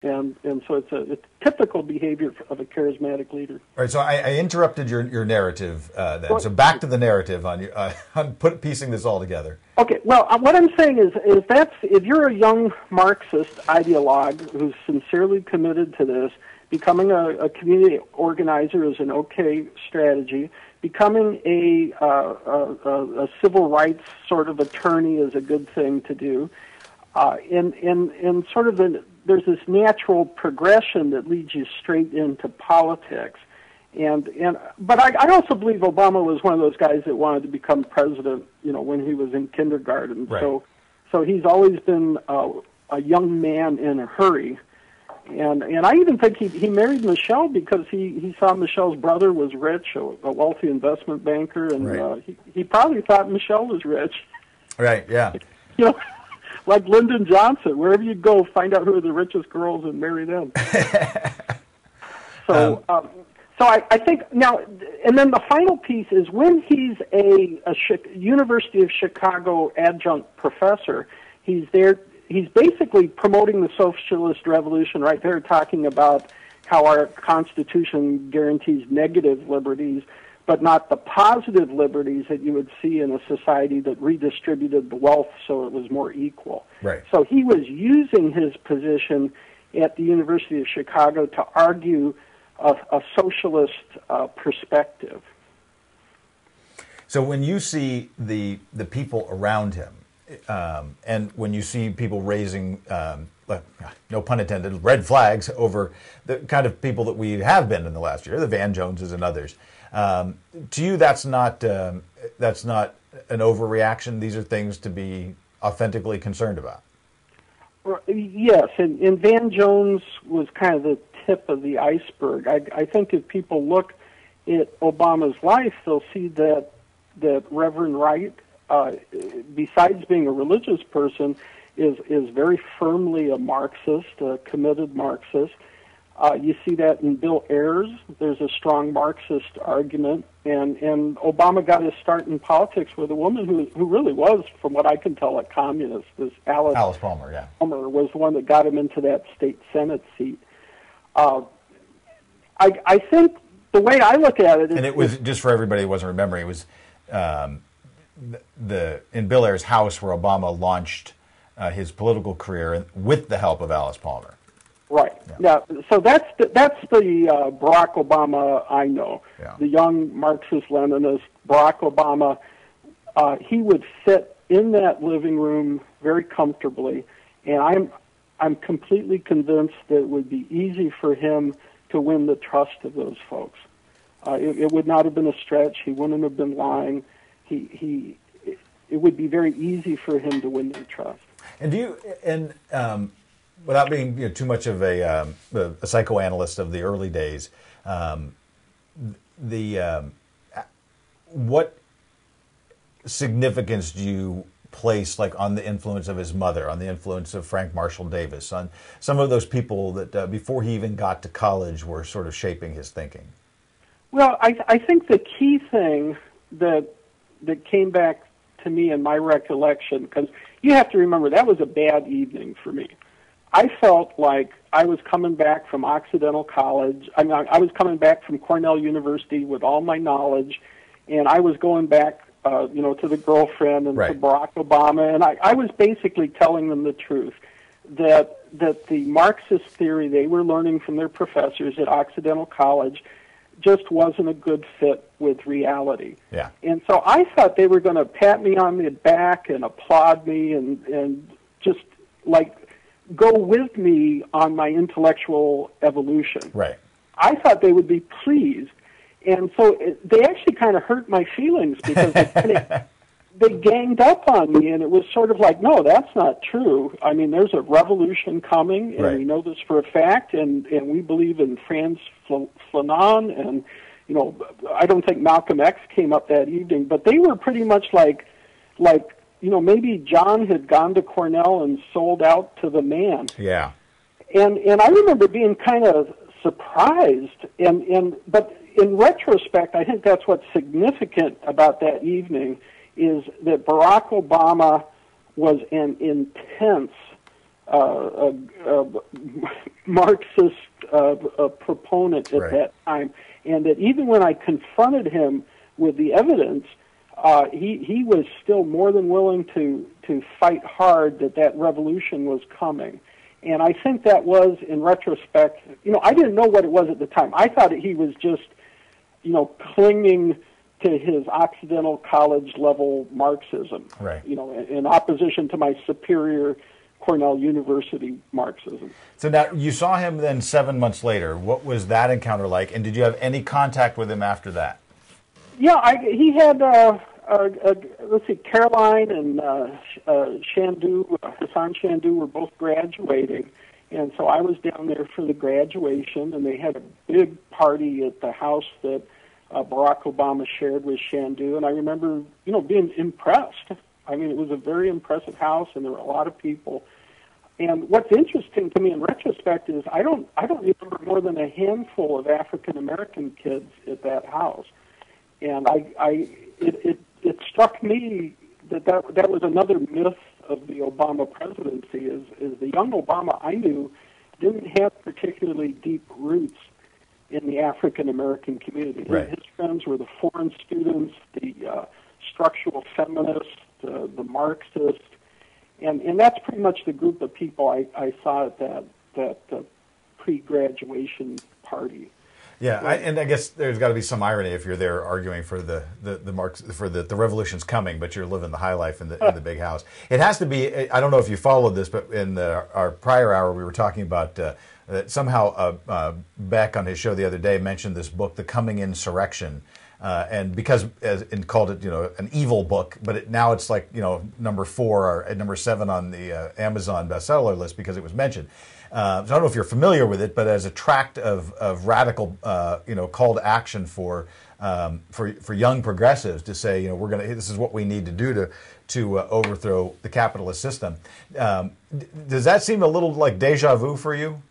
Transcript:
And so it's typical behavior of a charismatic leader. All right, so I interrupted your narrative then. Well, so back to the narrative on piecing this all together. Okay, well, what I'm saying is if you're a young Marxist ideologue who's sincerely committed to this, becoming a community organizer is an okay strategy. Becoming a civil rights sort of attorney is a good thing to do. In sort of there's this natural progression that leads you straight into politics. But I also believe Obama was one of those guys that wanted to become president, when he was in kindergarten. Right. So he's always been a young man in a hurry. And I even think he married Michelle because he saw Michelle's brother was rich, a wealthy investment banker, and right. He probably thought Michelle was rich. Right, yeah. Like Lyndon Johnson, wherever you go, find out who are the richest girls and marry them. So I think now, and then the final piece is when he's a University of Chicago adjunct professor, he's there. He's basically promoting the socialist revolution right there, talking about how our Constitution guarantees negative liberties, but not the positive liberties that you would see in a society that redistributed the wealth so it was more equal. Right. So he was using his position at the University of Chicago to argue a socialist perspective. So when you see the people around him, and when you see people raising, no pun intended, red flags over the kind of people that we have been in the last year, the Van Joneses and others, to you that's not an overreaction. These are things to be authentically concerned about. Yes, and Van Jones was kind of the tip of the iceberg. I think if people look at Obama's life, they'll see that Reverend Wright, besides being a religious person, is very firmly a Marxist, a committed Marxist. You see that in Bill Ayers. There's a strong Marxist argument, and Obama got his start in politics with a woman who really was, from what I can tell, a communist. This Alice Palmer, yeah. Palmer was the one that got him into that state Senate seat. I think the way I look at it is... And it was, just for everybody who wasn't remembering, it was in Bill Ayers' house where Obama launched his political career with the help of Alice Palmer. Right. Yeah. So that's the Barack Obama I know. Yeah. The young Marxist-Leninist Barack Obama. He would sit in that living room very comfortably, and I'm completely convinced that it would be easy for him to win the trust of those folks. It would not have been a stretch. He wouldn't have been lying. It would be very easy for him to win their trust. And without being too much of a psychoanalyst of the early days, what significance do you place on the influence of his mother, on the influence of Frank Marshall Davis, on some of those people that before he even got to college were sort of shaping his thinking? Well, I think the key thing that came back to me in my recollection, because you have to remember that was a bad evening for me. I felt like I was coming back from Occidental College. I was coming back from Cornell University with all my knowledge, and I was going back, to the girlfriend and right. to Barack Obama, and I was basically telling them the truth, that the Marxist theory they were learning from their professors at Occidental College just wasn't a good fit with reality. Yeah. And so I thought they were going to pat me on the back and applaud me and just go with me on my intellectual evolution. Right. I thought they would be pleased. And so they actually kind of hurt my feelings because they ganged up on me, and it was sort of like, no, that's not true. I mean, there's a revolution coming, and right. we know this for a fact, and we believe in Franz Fanon, and, I don't think Malcolm X came up that evening, but they were pretty much like maybe John had gone to Cornell and sold out to the man. Yeah. And I remember being kind of surprised, but in retrospect, I think that's what's significant about that evening is that Barack Obama was an intense Marxist proponent at that time, and that even when I confronted him with the evidence, he was still more than willing to fight hard that revolution was coming. And I think that was, in retrospect, I didn't know what it was at the time. I thought he was just, clinging to his Occidental college level Marxism, right. In opposition to my superior Cornell University Marxism. So now you saw him then 7 months later. What was that encounter like, and did you have any contact with him after that? Yeah, he had, let's see, Caroline and Hassan Shandu were both graduating, and so I was down there for the graduation, and they had a big party at the house that Barack Obama shared with Shandu, and I remember, being impressed. I mean, it was a very impressive house, and there were a lot of people. And what's interesting to me in retrospect is I don't remember more than a handful of African American kids at that house. And it struck me that was another myth of the Obama presidency is the young Obama I knew didn't have particularly deep roots in the African American community. Right. His friends were the foreign students, the structural feminists, the Marxists, and that's pretty much the group of people I saw at that pre-graduation party. Yeah, and I guess there's got to be some irony if you're there arguing for the revolution's coming, but you're living the high life in the big house. It has to be. I don't know if you followed this, but in our prior hour we were talking about that somehow Beck on his show the other day mentioned this book, The Coming Insurrection. And because and called it, an evil book, but now it's like, number 4 or number 7 on the Amazon bestseller list because it was mentioned. So I don't know if you're familiar with it, but as a tract of radical, call to action for young progressives to say, this is what we need to do to overthrow the capitalist system. Does that seem a little like deja vu for you?